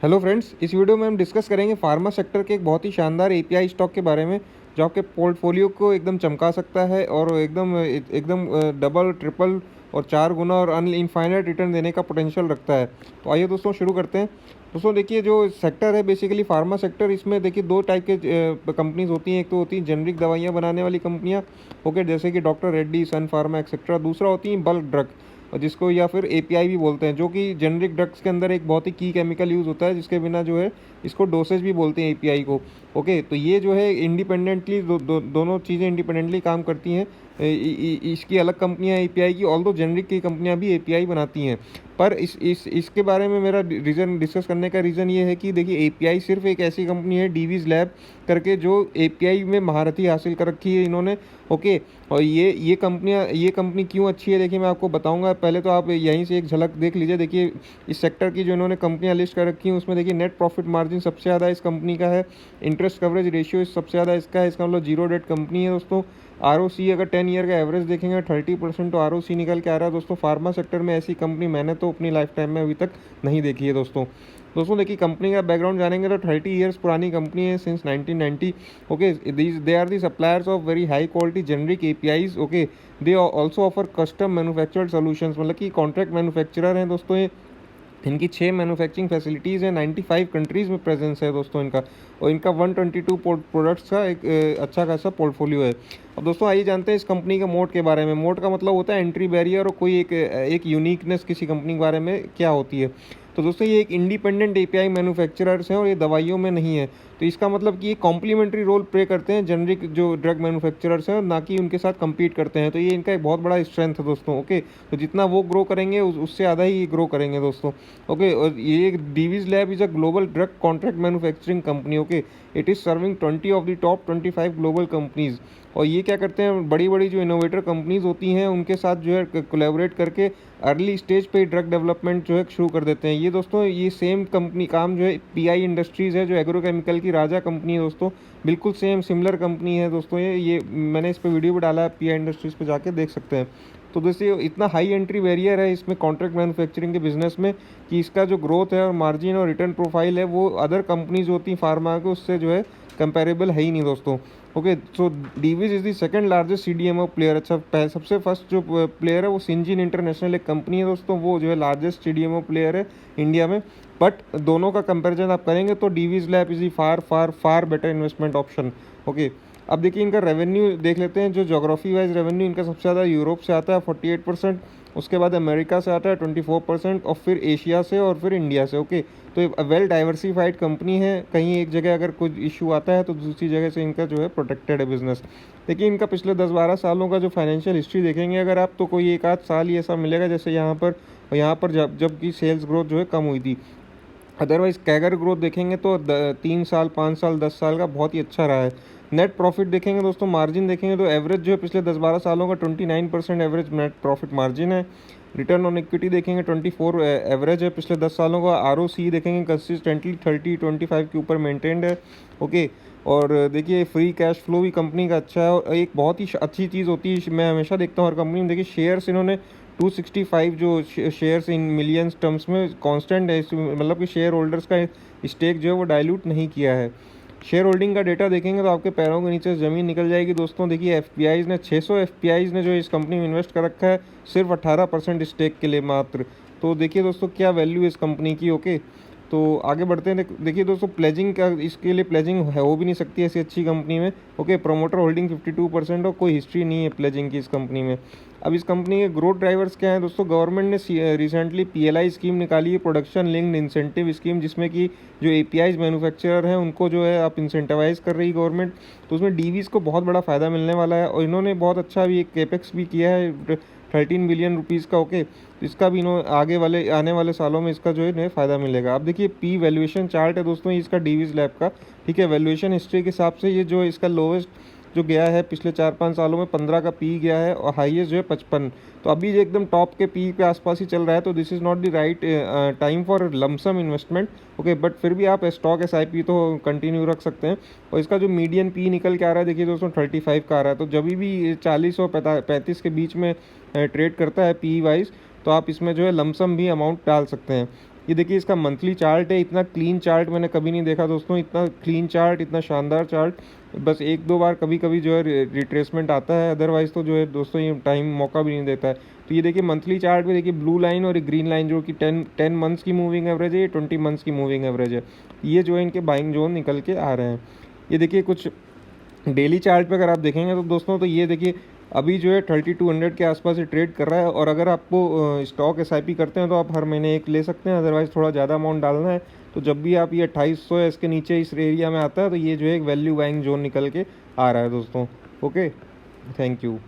Hello friends, इस video में हम डिस्कस करेंगे फार्मा सेक्टर के एक बहुत ही शानदार एपीआई स्टॉक के बारे में जो आपके पोर्टफोलियो को एकदम चमका सकता है और एकदम डबल ट्रिपल और 4 गुना और इनफाइनाइट रिटर्न देने का पोटेंशियल रखता है। तो आइए दोस्तों शुरू करते हैं। दोस्तों देखिए, जो सेक्टर है बेसिकली फार्मा सेक्टर, इसमें देखिए दो टाइप के कंपनीज होती हैं। एक तो होती है जेनरिक दवाइयाँ बनाने वाली कंपनियाँ, ओके, जैसे कि डॉक्टर रेड्डी, सन फार्मा एक्सेट्रा। दूसरा होती है बल्क ड्रग, और जिसको या फिर एपीआई भी बोलते हैं, जो कि जेनरिक ड्रग्स के अंदर एक बहुत ही की केमिकल यूज़ होता है, जिसके बिना जो है इसको डोसेज भी बोलते हैं एपीआई को। ओके, तो ये जो है इंडिपेंडेंटली दोनों चीज़ें इंडिपेंडेंटली काम करती हैं। इसकी अलग कंपनियां एपीआई की, ऑल्दो जेनरिक की कंपनियां भी एपीआई बनाती हैं। पर इसके बारे में मेरा रीज़न डिस्कस करने का रीज़न ये है कि देखिए, एपीआई सिर्फ एक ऐसी कंपनी है, डीवीज लैब करके, जो एपीआई में महारथी हासिल कर रखी है इन्होंने। ओके, और ये कंपनी क्यों अच्छी है, देखिए मैं आपको बताऊंगा। पहले तो आप यहीं से एक झलक देख लीजिए। देखिए, इस सेक्टर की जो इन्होंने कंपनियां लिस्ट कर रखी हैं, उसमें देखिए नेट प्रॉफिट मार्जिन सबसे ज़्यादा इस कंपनी का है। इंटरेस्ट कवरेज रेशियो सबसे ज़्यादा इसका है। इसका मतलब जीरो डेट कंपनी है दोस्तों। आरओसी अगर 10 ईयर का एवरेज देखेंगे 30% तो आरओसी निकल के आ रहा है दोस्तों। फार्मा सेक्टर में ऐसी कंपनी मैंने तो अपनी लाइफ टाइम में अभी तक नहीं देखी है दोस्तों। देखिए, कंपनी का बैकग्राउंड जानेंगे तो 30 ईयर्स पुरानी कंपनी है, since 1990। Okay, they are the suppliers of very high quality generic APIs. Okay, they also offer custom manufactured solutions, मतलब कि कॉन्ट्रैक्ट मैन्युफैक्चरर हैं दोस्तों ये। इनकी 6 मैन्युफैक्चरिंग फैसिलिटीज़ हैं, 95 कंट्रीज़ में प्रेजेंस है दोस्तों इनका। और इनका 122 प्रोडक्ट्स का एक अच्छा खासा पोर्टफोलियो है। अब दोस्तों आइए जानते हैं इस कंपनी के मोड के बारे में। मोड का मतलब होता है एंट्री बैरियर, और कोई एक यूनिकनेस किसी कंपनी के बारे में क्या होती है। तो दोस्तों ये एक इंडिपेंडेंट एपीआई मैन्युफैक्चरर्स हैं और ये दवाइयों में नहीं है। तो इसका मतलब कि ये कॉम्प्लीमेंट्री रोल प्ले करते हैं जेनरिक जो ड्रग मैन्युफैक्चरर्स हैं, ना कि उनके साथ compete करते हैं। तो ये इनका एक बहुत बड़ा स्ट्रेंथ है दोस्तों। ओके, तो जितना वो ग्रो करेंगे उससे ज़्यादा ही ये ग्रो करेंगे दोस्तों। ओके, और ये Divi's lab is a global drug contract manufacturing company. Okay, it is serving 20 of the top 25 global companies. और ये क्या करते हैं, बड़ी बड़ी जो इनोवेटर कंपनीज होती हैं उनके साथ जो है कोलैबोरेट करके अर्ली स्टेज पे ड्रग डेवलपमेंट जो है शुरू कर देते हैं। ये दोस्तों ये सेम कंपनी काम जो है पीआई इंडस्ट्रीज़ है, जो एग्रोकेमिकल की राजा कंपनी है दोस्तों। बिल्कुल सेम सिमिलर कंपनी है दोस्तों। ये मैंने इस पर वीडियो भी डाला है, पीआई इंडस्ट्रीज़ पे जाके देख सकते हैं। तो दोस्तों इतना हाई एंट्री बैरियर है इसमें कॉन्ट्रैक्ट मैन्युफैक्चरिंग के बिजनेस में, कि इसका जो ग्रोथ है और मार्जिन और रिटर्न प्रोफाइल है वो अदर कंपनीज होती हैं फार्मा के, उससे जो है कंपेरेबल है ही नहीं दोस्तों। Okay, so Divi's is the second largest CDMO player. अच्छा, सबसे फर्स्ट जो प्लेयर है वो सिंजीन इंटरनेशनल एक कंपनी है दोस्तों, वो जो है लार्जेस्ट सीडीएमओ प्लेयर है इंडिया में। बट दोनों का कंपैरिजन आप करेंगे तो Divi's lab is far far far better investment option. Okay, अब देखिए इनका रेवेन्यू देख लेते हैं। जो जोग्राफी वाइज रेवेन्यू इनका सबसे ज़्यादा यूरोप से आता है 48%, उसके बाद अमेरिका से आता है 24%, और फिर एशिया से, और फिर इंडिया से। ओके, तो वेल डाइवर्सिफाइड कंपनी है। कहीं एक जगह अगर कुछ इशू आता है तो दूसरी जगह से इनका जो है प्रोटेक्टेड है बिजनेस। देखिए, इनका पिछले 10-12 सालों का जो फाइनेंशियल हिस्ट्री देखेंगे अगर आप, तो कोई एक आध साल ही ऐसा मिलेगा जैसे यहाँ पर जबकि सेल्स ग्रोथ जो है कम हुई थी। अदरवाइज कैगर ग्रोथ देखेंगे तो 3 साल, 5 साल, 10 साल का बहुत ही अच्छा रहा है। नेट प्रॉफिट देखेंगे दोस्तों, मार्जिन देखेंगे तो एवरेज जो है पिछले 10-12 सालों का 29% एवरेज नेट प्रॉफिट मार्जिन है। रिटर्न ऑन इक्विटी देखेंगे 24 एवरेज है पिछले 10 सालों का। आरओसी देखेंगे कंसिस्टेंटली 30-25 के ऊपर मेंटेन्ड है। ओके, और देखिए फ्री कैश फ्लो भी कंपनी का अच्छा है। और एक बहुत ही अच्छी चीज़ होती है, मैं हमेशा देखता हूँ हर कंपनी में, देखिए शेयर्स इन्होंने 265 जो शेयर्स इन मिलियंस टर्म्स में कांस्टेंट है। मतलब कि शेयर होल्डर्स का स्टेक जो है वो डाइल्यूट नहीं किया है। शेयर होल्डिंग का डेटा देखेंगे तो आपके पैरों के नीचे ज़मीन निकल जाएगी दोस्तों। देखिए एफपीआईज़ ने 600 एफपीआईज़ ने जो इस कंपनी में इन्वेस्ट कर रखा है सिर्फ 18% स्टेक के लिए मात्र। तो देखिए दोस्तों क्या वैल्यू है इस कंपनी की। ओके, तो आगे बढ़ते हैं। देखिए दोस्तों, प्लेजिंग का इसके लिए प्लेजिंग है हो भी नहीं सकती ऐसी अच्छी कंपनी में। ओके, प्रोमोटर होल्डिंग 52% और कोई हिस्ट्री नहीं है प्लेजिंग की इस कंपनी में। अब इस कंपनी के ग्रोथ ड्राइवर्स क्या हैं दोस्तों। गवर्नमेंट ने रिसेंटली पीएलआई स्कीम निकाली है, प्रोडक्शन लिंक्ड इंसेंटिव स्कीम, जिसमें कि जो एपीआईज मैन्युफैक्चरर हैं उनको जो है आप इंसेंटिवाइज कर रही है गवर्नमेंट। तो उसमें डीवीज़ को बहुत बड़ा फ़ायदा मिलने वाला है। और इन्होंने बहुत अच्छा भी एक केपेक्स भी किया है 13 बिलियन रुपीज़ का। ओके, तो इसका भी आने वाले सालों में इसका जो है फ़ायदा मिलेगा। अब देखिए पी वैल्यूएशन चार्ट है दोस्तों इसका डीवीज लैब का। ठीक है, वैल्यूएशन हिस्ट्री के हिसाब से ये जो इसका लोवेस्ट जो गया है पिछले 4-5 सालों में 15 का पी गया है, और हाईएस्ट जो है 55। तो अभी ये एकदम टॉप के पी के आसपास ही चल रहा है। तो this is not the right time for lump sum investment. Okay, but फिर भी आप स्टॉक एसआईपी तो कंटिन्यू रख सकते हैं। और इसका जो मीडियन पी निकल के आ रहा है देखिए दोस्तों 35 का आ रहा है। तो जब भी 40 और 35 के बीच में ट्रेड करता है पी वाइज, तो आप इसमें जो है लमसम भी अमाउंट डाल सकते हैं। ये देखिए इसका मंथली चार्ट है, इतना क्लीन चार्ट मैंने कभी नहीं देखा दोस्तों, इतना क्लीन चार्ट, इतना शानदार चार्ट। बस एक दो बार कभी कभी जो है रिट्रेसमेंट आता है, अदरवाइज़ तो जो है दोस्तों ये टाइम मौका भी नहीं देता है। तो ये देखिए मंथली चार्ट में देखिए ब्लू लाइन और एक ग्रीन लाइन जो कि 10 मंथ्स की मूविंग एवरेज है, ये 20 मंथ्स की मूविंग एवरेज है। ये जो है इनके बाइंग जोन निकल के आ रहे हैं। ये देखिए कुछ डेली चार्ट पे अगर आप देखेंगे तो दोस्तों, तो ये देखिए अभी जो है 3200 के आसपास से ट्रेड कर रहा है। और अगर आपको स्टॉक एसआईपी करते हैं तो आप हर महीने एक ले सकते हैं, अदरवाइज़ थोड़ा ज़्यादा अमाउंट डालना है। तो जब भी आप ये 2800 या इसके नीचे इस एरिया में आता है तो ये जो है एक वैल्यू बाइंग जोन निकल के आ रहा है दोस्तों। Okay, thank you.